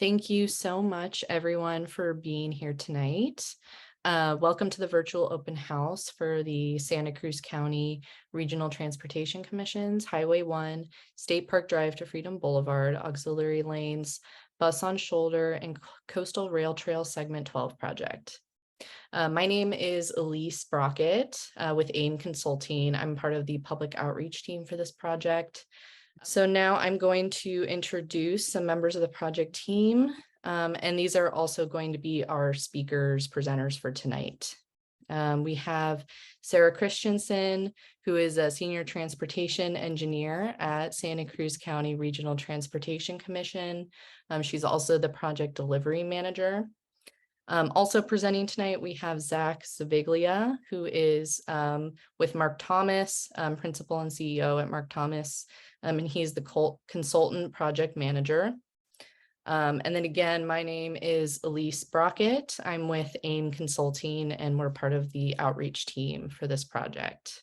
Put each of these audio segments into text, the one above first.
Thank you so much, everyone, for being here tonight. Welcome to the virtual open house for the Santa Cruz County Regional Transportation Commission's Highway 1, State Park Drive to Freedom Boulevard, Auxiliary Lanes, Bus on Shoulder, and Coastal Rail Trail Segment 12 project. My name is Elise Brockett with AIM Consulting. I'm part of the public outreach team for this project. So now I'm going to introduce some members of the project team, and these are also going to be our speakers, presenters for tonight. We have Sarah Christensen, who is a senior transportation engineer at Santa Cruz County Regional Transportation Commission. She's also the project delivery manager. Also presenting tonight, we have Zach Zaviglia, who is with Mark Thomas, principal and CEO at Mark Thomas, and he's the consultant project manager. And then again, my name is Elise Brockett. I'm with AIM Consulting, and we're part of the outreach team for this project.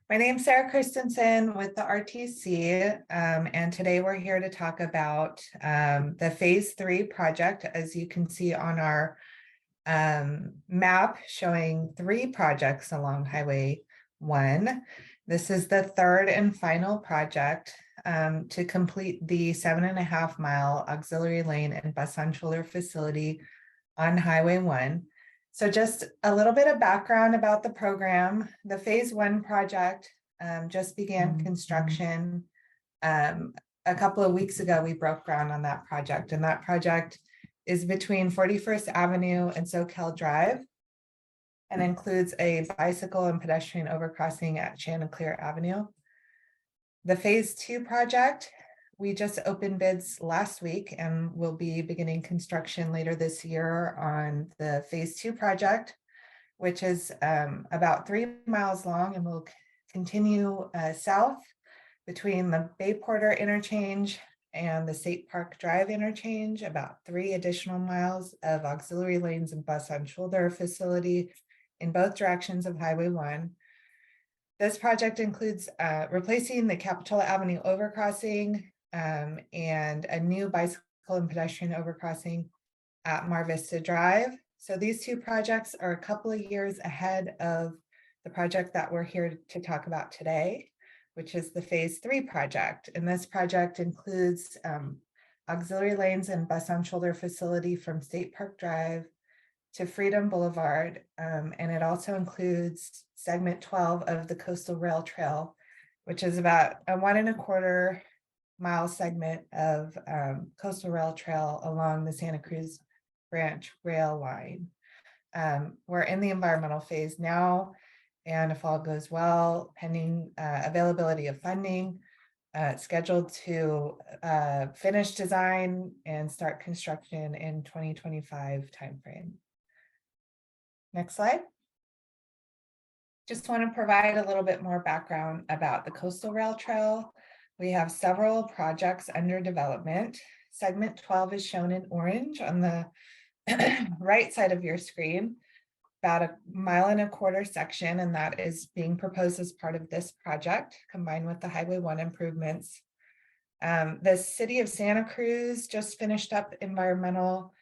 My name's Sarah Christensen with the RTC, and today we're here to talk about the Phase 3 project. As you can see on our map showing 3 projects along Highway 1. This is the third and final project to complete the 7.5-mile auxiliary lane and bus on shoulder facility on Highway 1. So just a little bit of background about the program. The Phase 1 project just began construction. A couple of weeks ago, we broke ground on that project, and that project is between 41st Avenue and Soquel Drive and includes a bicycle and pedestrian overcrossing at Chanticleer Avenue. The Phase 2 project, we just opened bids last week and will be beginning construction later this year on the Phase 2 project, which is about 3 miles long and will continue south between the Bay Porter interchange and the State Park Drive interchange, about 3 additional miles of auxiliary lanes and bus on shoulder facility in both directions of Highway 1. This project includes replacing the Capitola Avenue overcrossing and a new bicycle and pedestrian overcrossing at Mar Vista Drive. So these 2 projects are a couple of years ahead of the project that we're here to talk about today, which is the Phase 3 project. And this project includes auxiliary lanes and bus on shoulder facility from State Park Drive to Freedom Boulevard. And it also includes segment 12 of the Coastal Rail Trail, which is about a 1.25 mile segment of Coastal Rail Trail along the Santa Cruz Branch rail line. We're in the environmental phase now, and if all goes well, pending availability of funding, scheduled to finish design and start construction in 2025 timeframe. Next slide. Just want to provide a little bit more background about the Coastal Rail Trail. We have several projects under development. Segment 12 is shown in orange on the right side of your screen, about 1.25 mile section, and that is being proposed as part of this project, combined with the Highway 1 improvements. The City of Santa Cruz just finished up environmental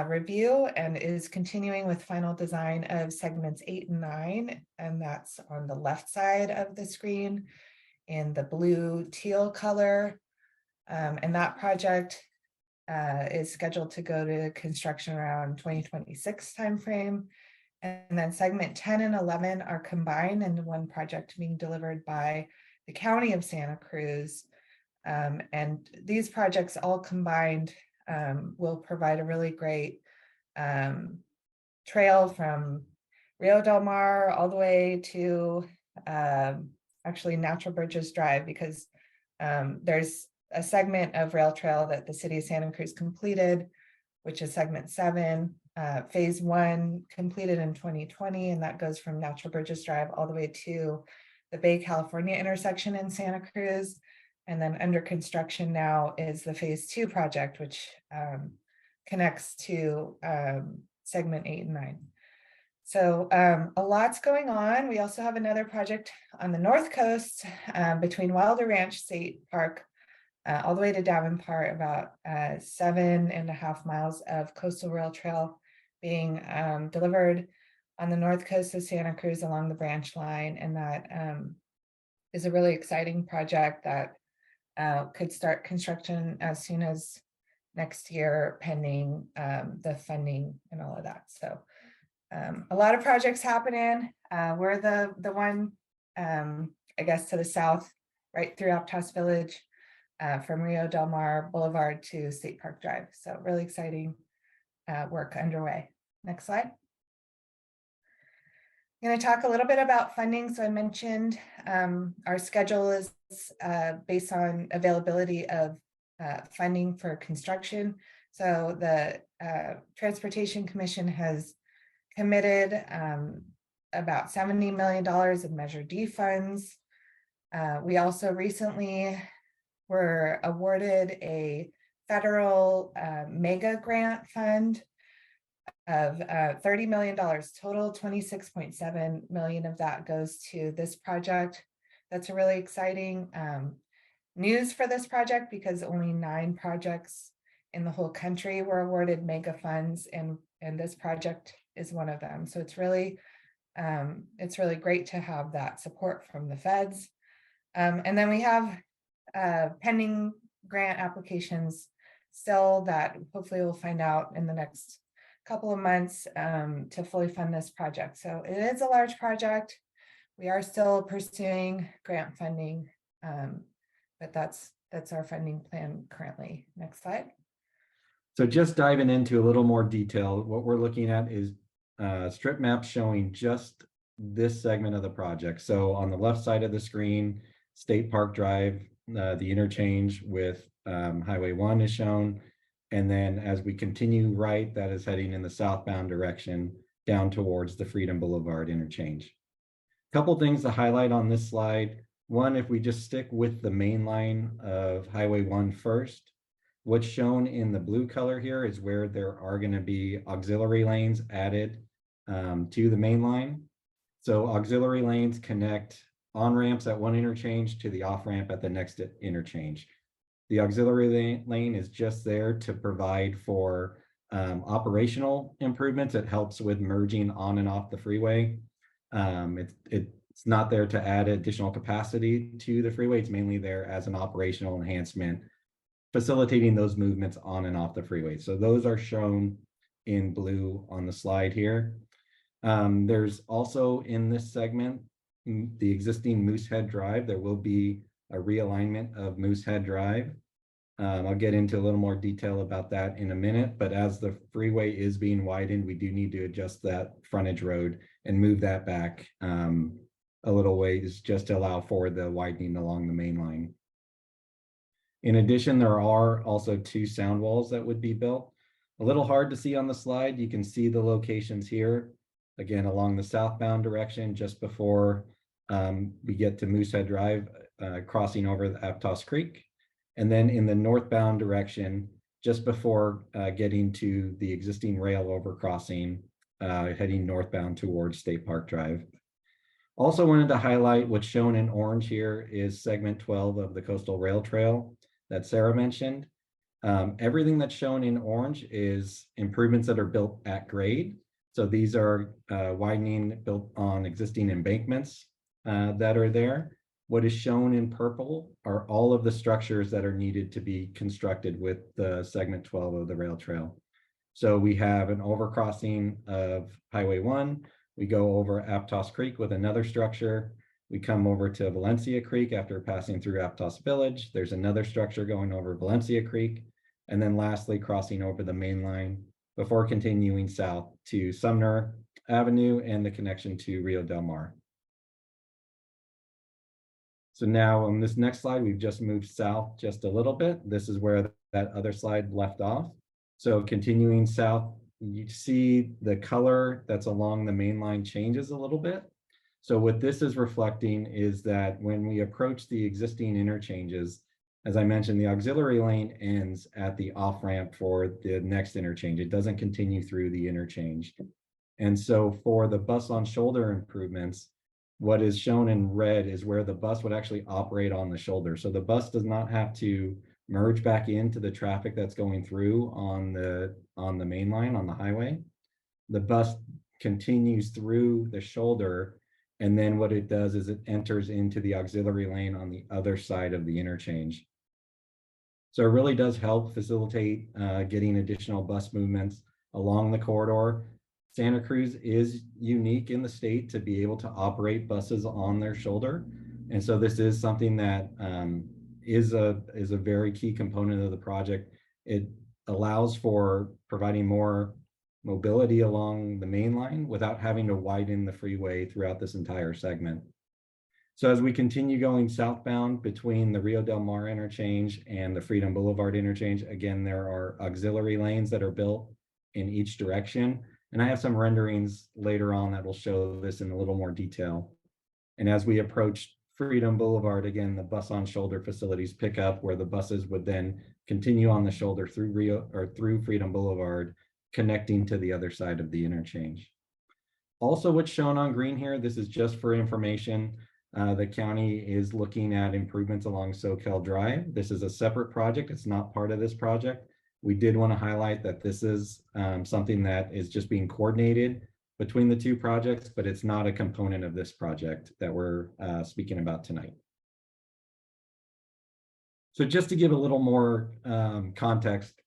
review and is continuing with final design of segments 8 and 9, and that's on the left side of the screen in the blue teal color. And that project is scheduled to go to construction around 2026 timeframe. And then segment 10 and 11 are combined into one project being delivered by the County of Santa Cruz. And these projects all combined will provide a really great trail from Rio Del Mar all the way to actually Natural Bridges Drive, because there's a segment of rail trail that the City of Santa Cruz completed, which is segment 7. Phase 1 completed in 2020, and that goes from Natural Bridges Drive all the way to the Bay California intersection in Santa Cruz. And then under construction now is the Phase 2 project, which connects to segment 8 and 9. So a lot's going on. We also have another project on the North Coast between Wilder Ranch State Park all the way to Davenport, about 7.5 miles of coastal rail trail being delivered on the north coast of Santa Cruz along the branch line. And that is a really exciting project that could start construction as soon as next year, pending the funding and all of that. So a lot of projects happening. We're the one, I guess, to the south, right through Aptos Village, from Rio Del Mar Boulevard to State Park Drive. So really exciting work underway. Next slide. I'm going to talk a little bit about funding. So I mentioned our schedule is based on availability of funding for construction. So the Transportation Commission has committed about $70 million in Measure D funds. We also recently were awarded a federal mega grant fund of $30 million total. 26.7 million of that goes to this project. That's a really exciting news for this project, because only 9 projects in the whole country were awarded mega funds, and this project is one of them. So it's really great to have that support from the feds. And then we have pending grant applications still that hopefully we'll find out in the next couple of months to fully fund this project. So it is a large project. We are still pursuing grant funding, but that's our funding plan currently. Next slide. So just diving into a little more detail, what we're looking at is strip maps showing just this segment of the project. So on the left side of the screen, State Park Drive, the interchange with Highway 1 is shown. And then as we continue right, that is heading in the southbound direction down towards the Freedom Boulevard interchange. A couple things to highlight on this slide. One, if we just stick with the main line of Highway 1 first, what's shown in the blue color here is where there are going to be auxiliary lanes added to the main line. So auxiliary lanes connect on-ramps at one interchange to the off-ramp at the next interchange. The auxiliary lane is just there to provide for operational improvements. It helps with merging on and off the freeway. It's not there to add additional capacity to the freeway. It's mainly there as an operational enhancement, facilitating those movements on and off the freeway. So those are shown in blue on the slide here. There's also in this segment, the existing Moosehead Drive. There will be a realignment of Moosehead Drive. I'll get into a little more detail about that in a minute, but as the freeway is being widened, we do need to adjust that frontage road and move that back a little ways just to allow for the widening along the main line. In addition, there are also 2 sound walls that would be built. A little hard to see on the slide. You can see the locations here, again, along the southbound direction, just before we get to Moosehead Drive, crossing over the Aptos Creek. And then in the northbound direction, just before getting to the existing rail overcrossing, heading northbound towards State Park Drive. Also wanted to highlight what's shown in orange here is segment 12 of the Coastal Rail Trail that Sarah mentioned. Everything that's shown in orange is improvements that are built at grade. So these are widening built on existing embankments that are there. What is shown in purple are all of the structures that are needed to be constructed with the segment 12 of the rail trail. So we have an overcrossing of Highway 1. We go over Aptos Creek with another structure. We come over to Valencia Creek after passing through Aptos Village. There's another structure going over Valencia Creek. And then lastly, crossing over the main line before continuing south to Sumner Avenue and the connection to Rio Del Mar. So now on this next slide, we've just moved south just a little bit. This is where that other slide left off. So continuing south, you see the color that's along the main line changes a little bit. So what this is reflecting is that when we approach the existing interchanges, as I mentioned, the auxiliary lane ends at the off-ramp for the next interchange. It doesn't continue through the interchange. And so for the bus on shoulder improvements, what is shown in red is where the bus would actually operate on the shoulder. So the bus does not have to merge back into the traffic that's going through on the main line on the highway. The bus continues through the shoulder, and then what it does is it enters into the auxiliary lane on the other side of the interchange. So it really does help facilitate getting additional bus movements along the corridor. Santa Cruz is unique in the state to be able to operate buses on their shoulder. And so this is something that is a very key component of the project. It allows for providing more mobility along the main line without having to widen the freeway throughout this entire segment. So as we continue going southbound between the Rio Del Mar interchange and the Freedom Boulevard interchange, again, there are auxiliary lanes that are built in each direction. And I have some renderings later on that will show this in a little more detail. And as we approach Freedom Boulevard, again, the bus on shoulder facilities pick up where the buses would then continue on the shoulder through Freedom Boulevard, connecting to the other side of the interchange. Also, what's shown on green here, this is just for information. The county is looking at improvements along Soquel Drive. This is a separate project. It's not part of this project. We did want to highlight that this is something that is just being coordinated between the two projects, but it's not a component of this project that we're speaking about tonight. So just to give a little more context,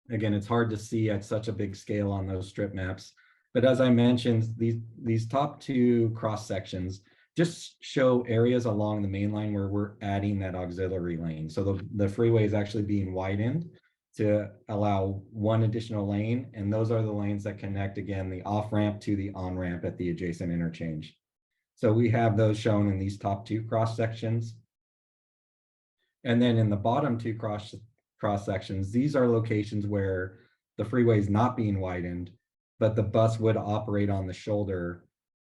again, it's hard to see at such a big scale on those strip maps. But as I mentioned, these top two cross sections just show areas along the main line where we're adding that auxiliary lane. So the freeway is actually being widened to allow one additional lane. And those are the lanes that connect, again, the off-ramp to the on-ramp at the adjacent interchange. So we have those shown in these top two cross sections. And then in the bottom two cross sections, these are locations where the freeway is not being widened, but the bus would operate on the shoulder,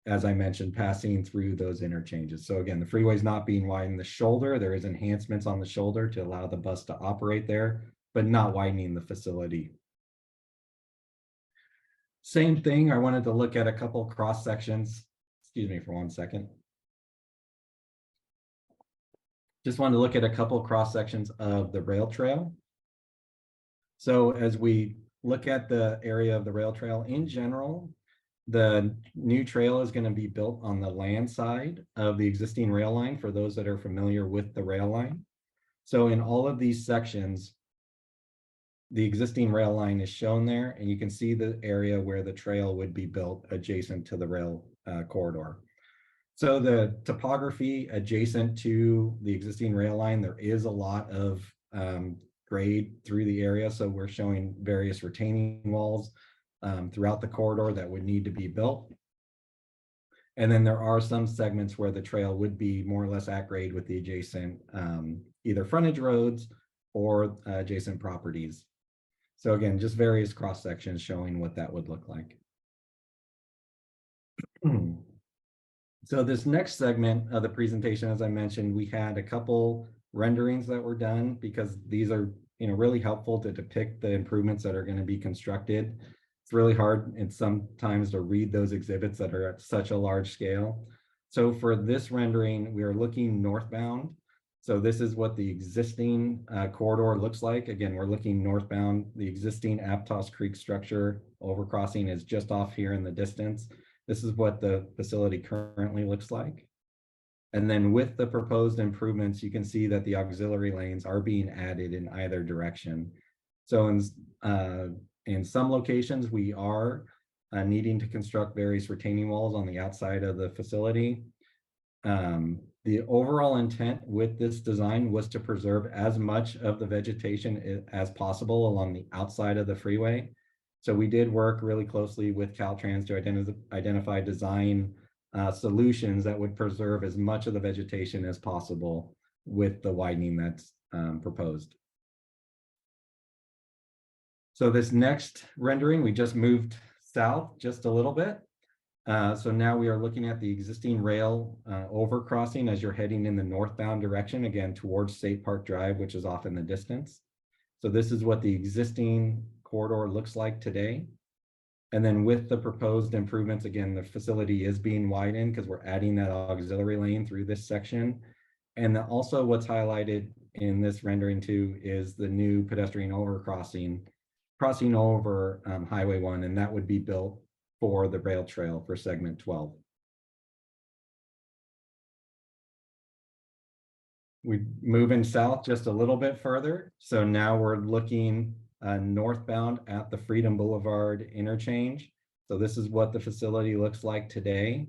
as I mentioned, passing through those interchanges. So again, the freeway is not being widened. The shoulder, there is enhancements on the shoulder to allow the bus to operate there, but not widening the facility. Same thing, I wanted to look at a couple cross sections. Excuse me for 1 second. Just wanted to look at a couple cross sections of the rail trail. So as we look at the area of the rail trail in general, the new trail is going to be built on the land side of the existing rail line for those that are familiar with the rail line. So in all of these sections, the existing rail line is shown there, and you can see the area where the trail would be built adjacent to the rail corridor. So the topography adjacent to the existing rail line, there is a lot of grade through the area. So we're showing various retaining walls throughout the corridor that would need to be built. And then there are some segments where the trail would be more or less at grade with the adjacent either frontage roads or adjacent properties. So again, just various cross sections showing what that would look like. So this next segment of the presentation, as I mentioned, we had a couple renderings that were done because these are really helpful to depict the improvements that are going to be constructed. It's really hard and sometimes to read those exhibits that are at such a large scale. So for this rendering, we are looking northbound. So this is what the existing corridor looks like. Again, we're looking northbound. The existing Aptos Creek structure overcrossing is just off here in the distance. This is what the facility currently looks like. And then with the proposed improvements, you can see that the auxiliary lanes are being added in either direction. So in some locations, we are needing to construct various retaining walls on the outside of the facility. The overall intent with this design was to preserve as much of the vegetation as possible along the outside of the freeway. So we did work really closely with Caltrans to identify design solutions that would preserve as much of the vegetation as possible with the widening that's proposed. So this next rendering, we just moved south just a little bit. So now we are looking at the existing rail overcrossing as you're heading in the northbound direction, again, towards State Park Drive, which is off in the distance. So this is what the existing corridor looks like today. And then with the proposed improvements, again, the facility is being widened because we're adding that auxiliary lane through this section. And also what's highlighted in this rendering too is the new pedestrian crossing over Highway 1, and that would be built for the rail trail for segment 12. We moving south just a little bit further. So now we're looking northbound at the Freedom Boulevard interchange. So this is what the facility looks like today.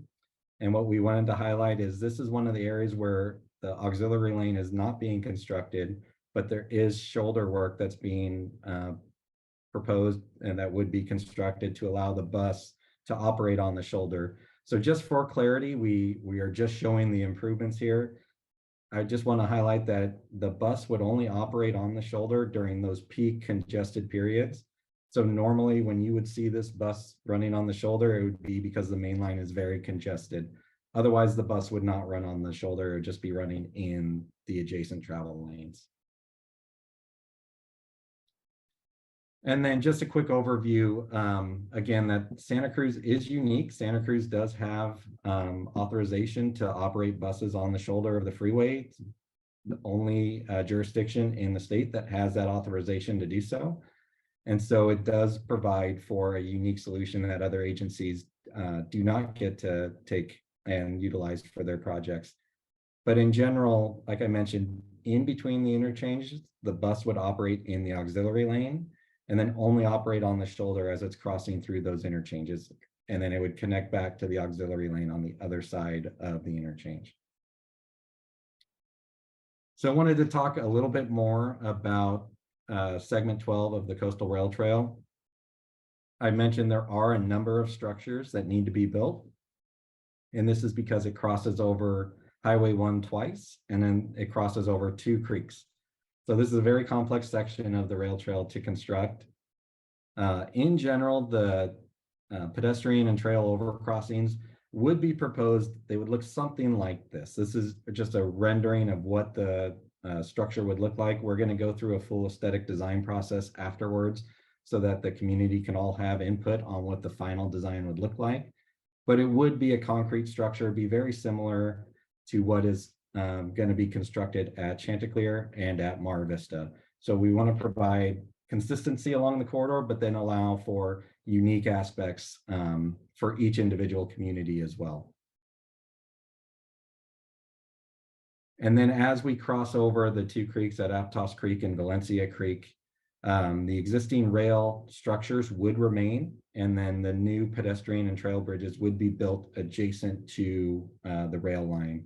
And what we wanted to highlight is this is one of the areas where the auxiliary lane is not being constructed, but there is shoulder work that's being proposed and that would be constructed to allow the bus to operate on the shoulder. So just for clarity, we are just showing the improvements here. I just want to highlight that the bus would only operate on the shoulder during those peak congested periods. So normally when you would see this bus running on the shoulder, it would be because the main line is very congested. Otherwise, the bus would not run on the shoulder, it would just be running in the adjacent travel lanes. And then just a quick overview, again, that Santa Cruz is unique. Santa Cruz does have authorization to operate buses on the shoulder of the freeway. It's the only jurisdiction in the state that has that authorization to do so. And so it does provide for a unique solution that other agencies do not get to take and utilize for their projects. But in general, like I mentioned, in between the interchanges, the bus would operate in the auxiliary lane and then only operate on the shoulder as it's crossing through those interchanges. And then it would connect back to the auxiliary lane on the other side of the interchange. So I wanted to talk a little bit more about segment 12 of the Coastal Rail Trail. I mentioned there are a number of structures that need to be built. And this is because it crosses over Highway 1 twice, and then it crosses over 2 creeks. So this is a very complex section of the rail trail to construct. In general, the pedestrian and trail overcrossings would be proposed. They would look something like this. This is just a rendering of what the structure would look like. We're going to go through a full aesthetic design process afterwards so that the community can all have input on what the final design would look like. But it would be a concrete structure, be very similar to what is going to be constructed at Chanticleer and at Mar Vista. So we want to provide consistency along the corridor, but then allow for unique aspects for each individual community as well. And then as we cross over the 2 creeks at Aptos Creek and Valencia Creek, the existing rail structures would remain, and then the new pedestrian and trail bridges would be built adjacent to the rail line.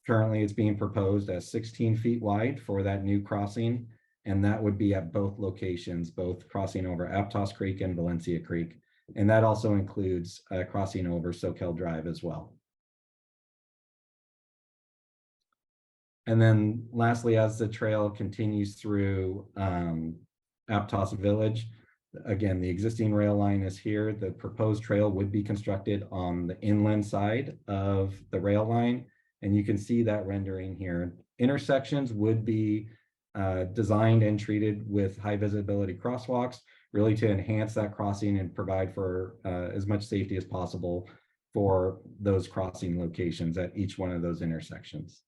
Currently, it's being proposed as 16 feet wide for that new crossing, and that would be at both locations, both crossing over Aptos Creek and Valencia Creek. And that also includes crossing over Soquel Drive as well. And then lastly, as the trail continues through Aptos Village, again, the existing rail line is here. The proposed trail would be constructed on the inland side of the rail line. And you can see that rendering here. Intersections would be designed and treated with high visibility crosswalks, really to enhance that crossing and provide for as much safety as possible for those crossing locations at each one of those intersections.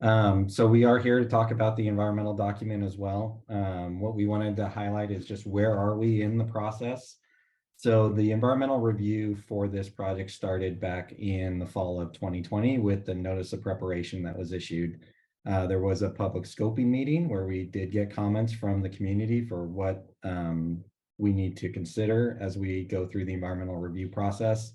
So we are here to talk about the environmental document as well. What we wanted to highlight is just where are we in the process. So the environmental review for this project started back in the fall of 2020 with the notice of preparation that was issued. There was a public scoping meeting where we did get comments from the community for what we need to consider as we go through the environmental review process.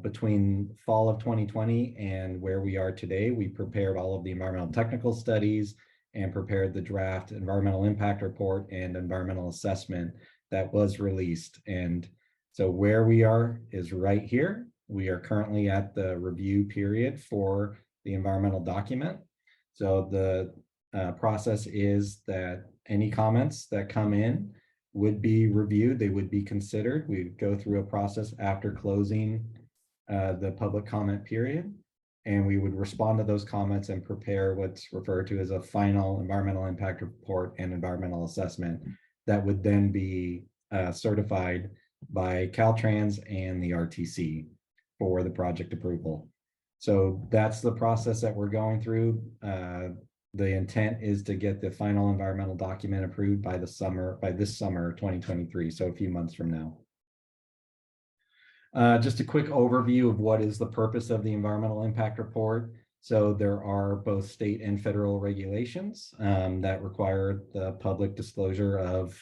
Between fall of 2020 and where we are today, we prepared all of the environmental technical studies and prepared the draft environmental impact report and environmental assessment that was released. And so where we are is right here. We are currently at the review period for the environmental document. So the process is that any comments that come in would be reviewed, they would be considered. We go through a process after closing the public comment period, and we would respond to those comments and prepare what's referred to as a final environmental impact report and environmental assessment that would then be certified by Caltrans and the RTC for the project approval. So that's the process that we're going through. the intent is to get the final environmental document approved by this summer 2023, so a few months from now. Just a quick overview of what is the purpose of the environmental impact report. So there are both state and federal regulations that require the public disclosure of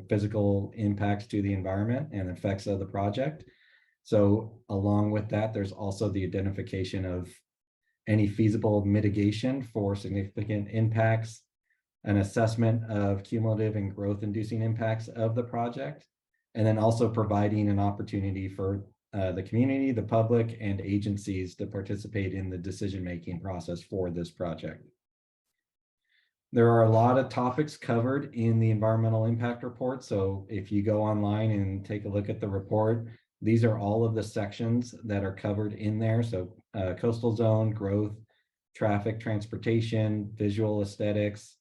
physical impacts to the environment and effects of the project. So along with that, there's also the identification of any feasible mitigation for significant impacts, an assessment of cumulative and growth-inducing impacts of the project, and then also providing an opportunity for the community, the public, and agencies to participate in the decision-making process for this project. There are a lot of topics covered in the environmental impact report. So if you go online and take a look at the report, these are all of the sections that are covered in there. So coastal zone, growth, traffic, transportation, visual aesthetics,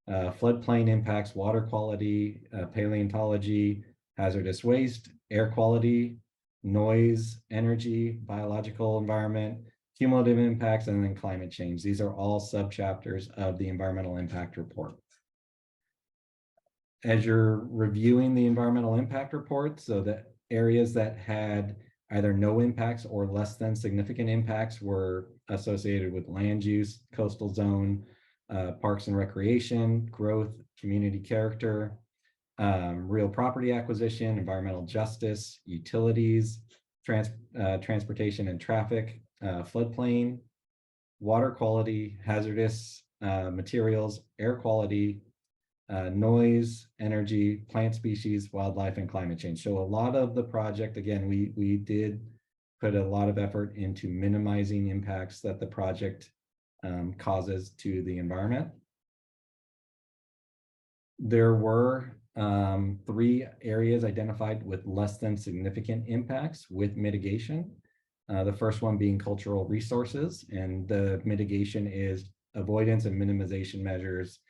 floodplain impacts, water quality, paleontology, hazardous waste, air quality, noise, energy, biological environment, cumulative impacts, and then climate change. These are all subchapters of the environmental impact report. As you're reviewing the environmental impact report, so the areas that had either no impacts or less than significant impacts were associated with land use, coastal zone, parks and recreation, growth, community character, real property acquisition, environmental justice, utilities, transportation and traffic, floodplain, water quality, hazardous materials, air quality, noise, energy, plant species, wildlife, and climate change. So a lot of the project, again, we did put a lot of effort into minimizing impacts that the project causes to the environment. There were 3 areas identified with less than significant impacts with mitigation. The first one being cultural resources, and the mitigation is avoidance and minimization measures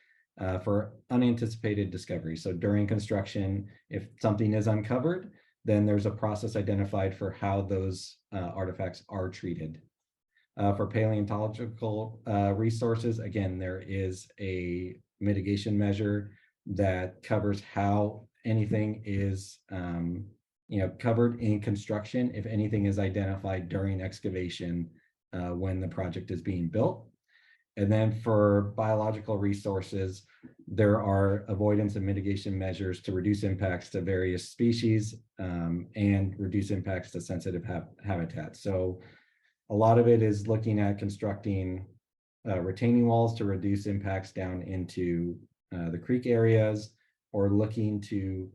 for unanticipated discovery. So during construction, if something is uncovered, then there's a process identified for how those artifacts are treated. For paleontological resources, again, there is a mitigation measure that covers how anything is covered in construction if anything is identified during excavation when the project is being built. And then for biological resources, there are avoidance and mitigation measures to reduce impacts to various species and reduce impacts to sensitive habitats. So a lot of it is looking at constructing retaining walls to reduce impacts down into the creek areas, or looking to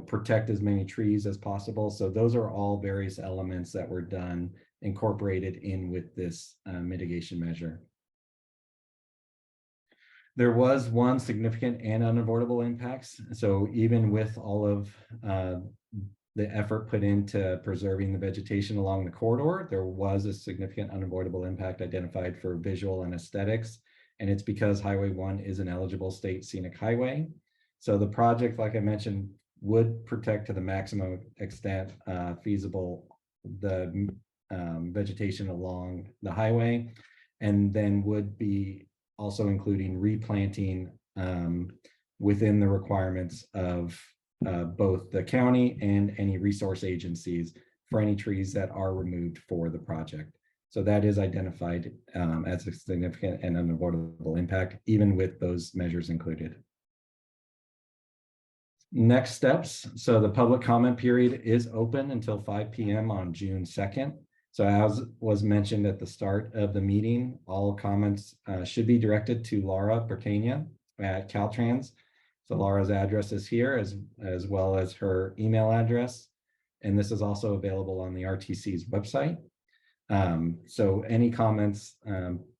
protect as many trees as possible. So those are all various elements that were done, incorporated in with this mitigation measure. There was one significant and unavoidable impacts. So even with all of the effort put into preserving the vegetation along the corridor, there was a significant unavoidable impact identified for visual and aesthetics. And it's because Highway 1 is an eligible state scenic highway. So the project, like I mentioned, would protect to the maximum extent feasible the vegetation along the highway, and then would be also including replanting within the requirements of both the county and any resource agencies for any trees that are removed for the project. So that is identified as a significant and unavoidable impact, even with those measures included. Next steps. So the public comment period is open until 5 p.m. on June 2nd. So as was mentioned at the start of the meeting, all comments should be directed to Laura Bertania at Caltrans. So Laura's address is here, as well as her email address. And this is also available on the RTC's website. So any comments,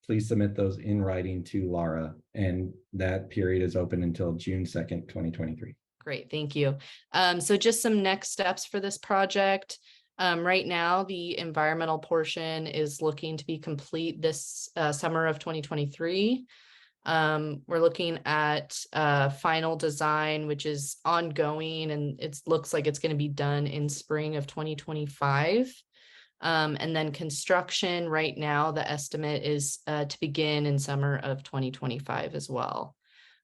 please submit those in writing to Laura, and that period is open until June 2nd, 2023. Great, thank you. So just some next steps for this project. Right now, the environmental portion is looking to be complete this summer of 2023. We're looking at final design, which is ongoing, and it looks like it's going to be done in spring of 2025. And then construction right now, the estimate is to begin in summer of 2025 as well.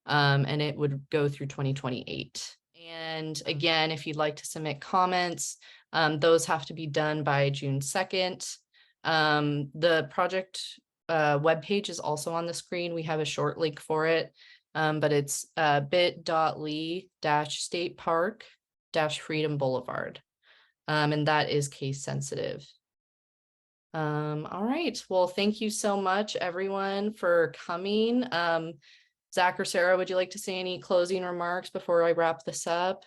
And it would go through 2028. And again, if you'd like to submit comments, those have to be done by June 2nd. The project webpage is also on the screen. We have a short link for it, but it's bit.ly/state park-freedom boulevard. And that is case sensitive. All right, well, thank you so much, everyone, for coming. Zach or Sarah, would you like to say any closing remarks before I wrap this up?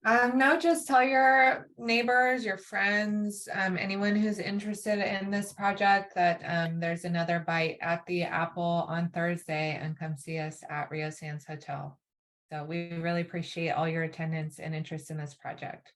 No, just tell your neighbors, your friends, anyone who's interested in this project that there's another bite at the apple on Thursday, and come see us at Rio Sands Hotel. So we really appreciate all your attendance and interest in this project.